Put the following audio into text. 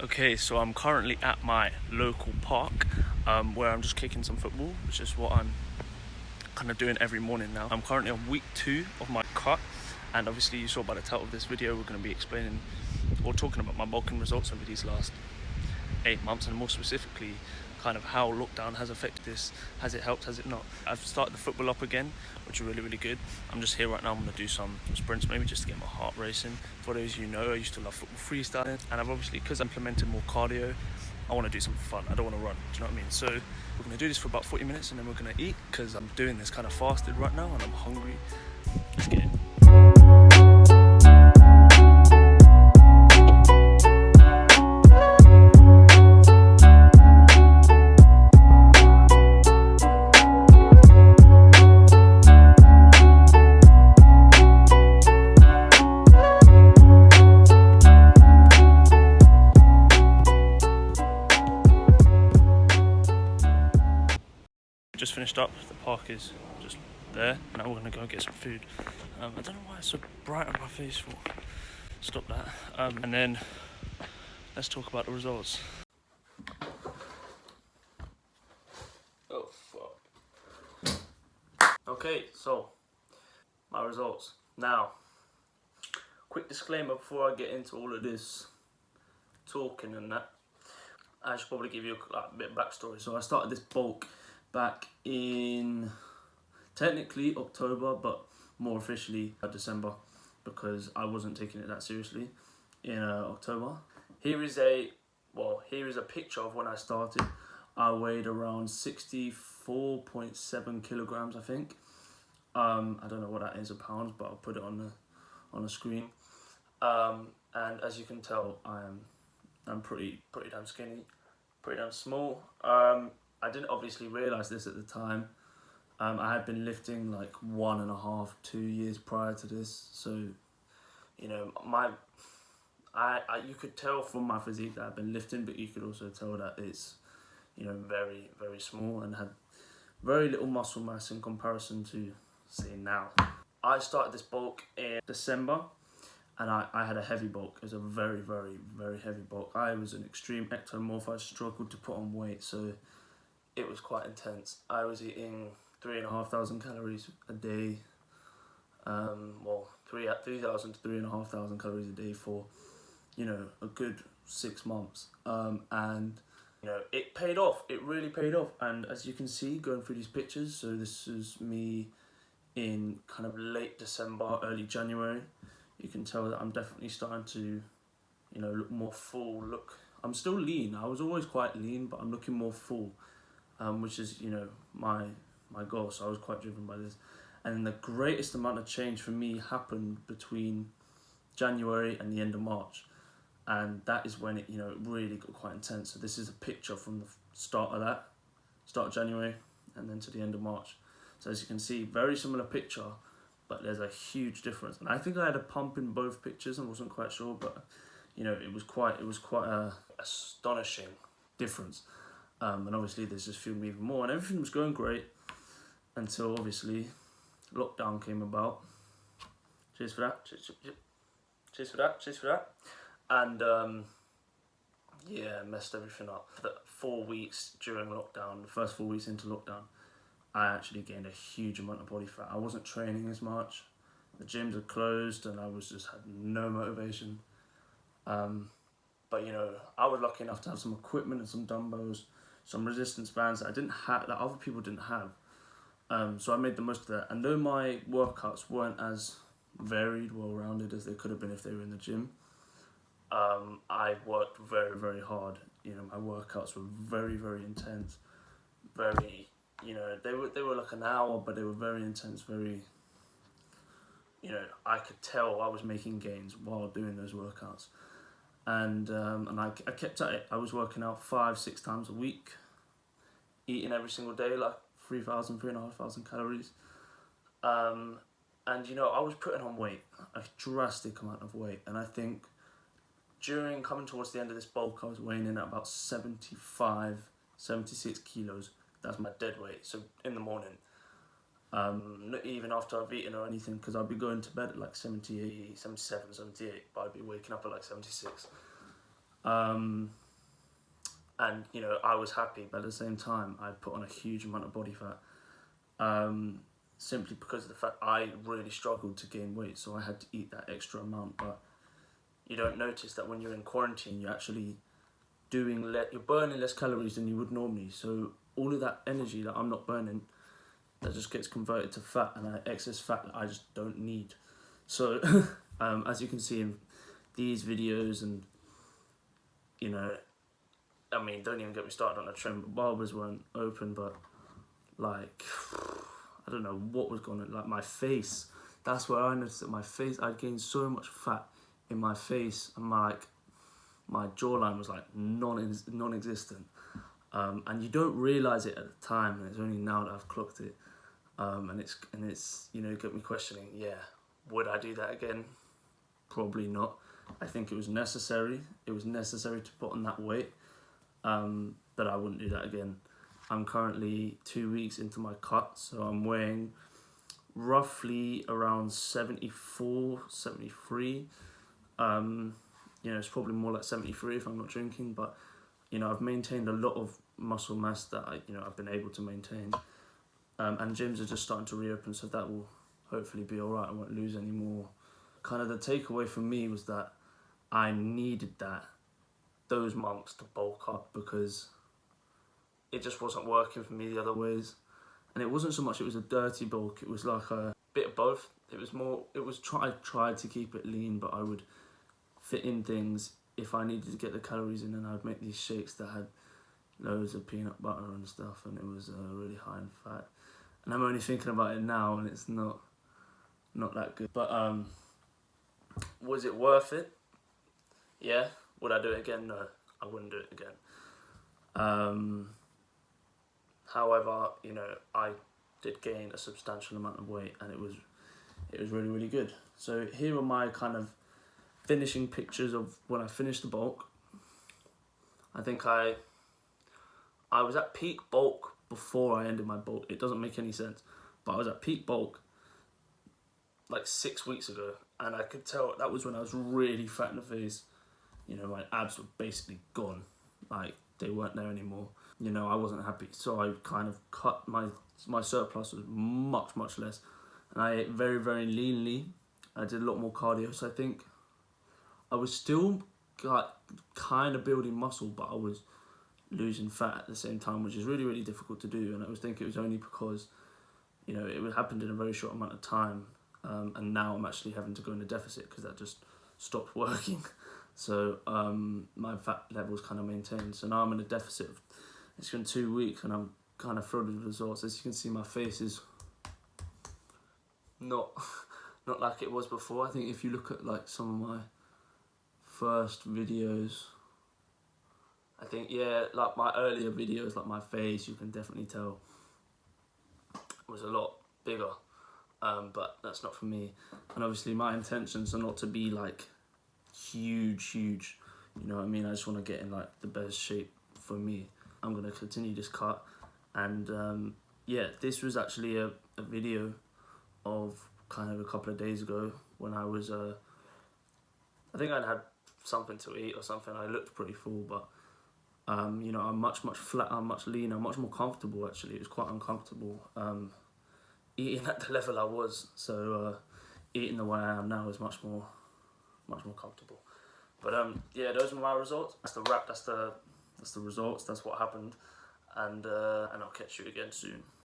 Okay, so I'm currently at my local park where I'm just kicking some football, which is what I'm kind of doing every morning now. I'm currently on week 2 of my cut, and obviously you saw by the title of this video we're going to be explaining or talking about my bulking results over these last 8 months, and more specifically kind of how lockdown has affected this. Has it helped, has it not? I've started the football up again, which are really good. I'm just here right now. I'm going to do some sprints maybe just to get my heart racing. For those of you who know, I used to love football freestyling, and I've obviously, because I implemented more cardio, I want to do something fun. I don't want to run, do you know what I mean? So we're going to do this for about 40 minutes and then we're going to eat, because I'm doing this kind of fasted right now and I'm hungry. Let's get it. Just finished up, the park is just there. Now we're going to go get some food. I don't know why it's so bright on my face for. Stop that. And then let's talk about the results. Oh fuck. Okay, so my results. Now, quick disclaimer before I get into all of this talking and that. I should probably give you a bit of backstory. So I started this bulk back in technically October, but more officially December, because I wasn't taking it that seriously in October. Here is a picture of when I started. I weighed around 64.7 kilograms, I think. I don't know what that is in pounds, but I'll put it on the screen. And as you can tell, I'm pretty damn skinny, pretty damn small. I didn't obviously realise this at the time. I had been lifting like 1.5, 2 years prior to this, so you know you could tell from my physique that I've been lifting, but you could also tell that it's very small and had very little muscle mass in comparison to say now. I started this bulk in December. And I had a heavy bulk. It was a very heavy bulk. I was an extreme ectomorph. I struggled to put on weight, so it was quite intense. I was eating 3,500 calories a day. 3,000 to 3,500 calories a day for, a good 6 months. And it paid off. It really paid off. And as you can see, going through these pictures, so this is me in kind of late December, early January. You can tell that I'm definitely starting to, look more full. I'm still lean. I was always quite lean, but I'm looking more full, which is, my goal. So I was quite driven by this. And the greatest amount of change for me happened between January and the end of March. And that is when it, it really got quite intense. So this is a picture from the start of January, and then to the end of March. So as you can see, very similar picture, but there's a huge difference. And I think I had a pump in both pictures. I wasn't quite sure, but it was quite a astonishing difference. And obviously this just fueled me even more, and everything was going great until obviously lockdown came about. Cheers for that. Cheers for that. And messed everything up. The 4 weeks during lockdown, the first 4 weeks into lockdown, I actually gained a huge amount of body fat. I wasn't training as much. The gyms had closed and I had no motivation. But I was lucky enough to have some equipment and some dumbbells, some resistance bands that I didn't have, that other people didn't have. So I made the most of that. And though my workouts weren't as varied, well-rounded as they could have been if they were in the gym, I worked very hard. My workouts were very intense, very. They were like an hour, but they were very intense, very, I could tell I was making gains while doing those workouts. And I kept at it. I was working out 5-6 times a week, eating every single day, like 3,500 calories. And, I was putting on weight, a drastic amount of weight. And I think during coming towards the end of this bulk, I was weighing in at about 75, 76 kilos. That's my dead weight, so in the morning. Not even after I've eaten or anything, because I'd be going to bed at like 78, 77, 78, but I'd be waking up at like 76. And you know, I was happy, but at the same time I put on a huge amount of body fat, simply because of the fact I really struggled to gain weight, so I had to eat that extra amount. But you don't notice that when you're in quarantine, you're actually you're burning less calories than you would normally, so all of that energy that I'm not burning, that just gets converted to fat, and excess fat that I just don't need. So as you can see in these videos, and you know, I mean, don't even get me started on the trim. Barbers weren't open, but like, I don't know what was going on. Like my face, that's where I noticed that my face, I'd gained so much fat in my face, and my jawline was like non-existent. And you don't realize it at the time, and it's only now that I've clocked it. And it's you know, get me questioning. Yeah, would I do that again? Probably not. I think it was necessary. It was necessary to put on that weight. But I wouldn't do that again. I'm currently 2 weeks into my cut, so I'm weighing roughly around 74, 73. You know, it's probably more like 73 if I'm not drinking, but you know, I've maintained a lot of muscle mass that I've been able to maintain. And gyms are just starting to reopen, so that will hopefully be alright. I won't lose any more. Kind of the takeaway for me was that I needed those months to bulk up, because it just wasn't working for me the other ways. And it wasn't so much it was a dirty bulk, it was like a bit of both. I tried to keep it lean, but I would fit in things if I needed to get the calories in, and I'd make these shakes that had loads of peanut butter and stuff, and it was really high in fat. And I'm only thinking about it now, and it's not that good. But was it worth it? Yeah. Would I do it again? No, I wouldn't do it again. However, you know, I did gain a substantial amount of weight, and it was really, really good. So here are my kind of finishing pictures of when I finished the bulk. I think I was at peak bulk before I ended my bulk. It doesn't make any sense, but I was at peak bulk like 6 weeks ago, and I could tell that was when I was really fat in the face. You know, my abs were basically gone. Like, they weren't there anymore. You know, I wasn't happy, so I kind of cut my surplus was much less, and I ate very, very leanly. I did a lot more cardio, so I think I was still kind of building muscle, but I was losing fat at the same time, which is really, really difficult to do. And I was thinking it was only because, you know, it happened in a very short amount of time, and now I'm actually having to go into deficit because that just stopped working. So my fat levels kind of maintained. So now I'm in a deficit. It's been 2 weeks, and I'm kind of thrilled with the results. As you can see, my face is not like it was before. I think if you look at like some of my first videos, I think, yeah, like my earlier videos, like my face, you can definitely tell was a lot bigger. But that's not for me. And obviously my intentions are not to be like huge, you know what I mean? I just want to get in like the best shape for me. I'm going to continue this cut. And yeah, this was actually a video of kind of a couple of days ago when I was, I think I'd had something to eat or something. I looked pretty full, but you know, I'm much flatter, much leaner, much more comfortable actually. It was quite uncomfortable eating at the level I was. So eating the way I am now is much more comfortable. But yeah, those were my results. That's the wrap. That's the results. That's what happened. And I'll catch you again soon.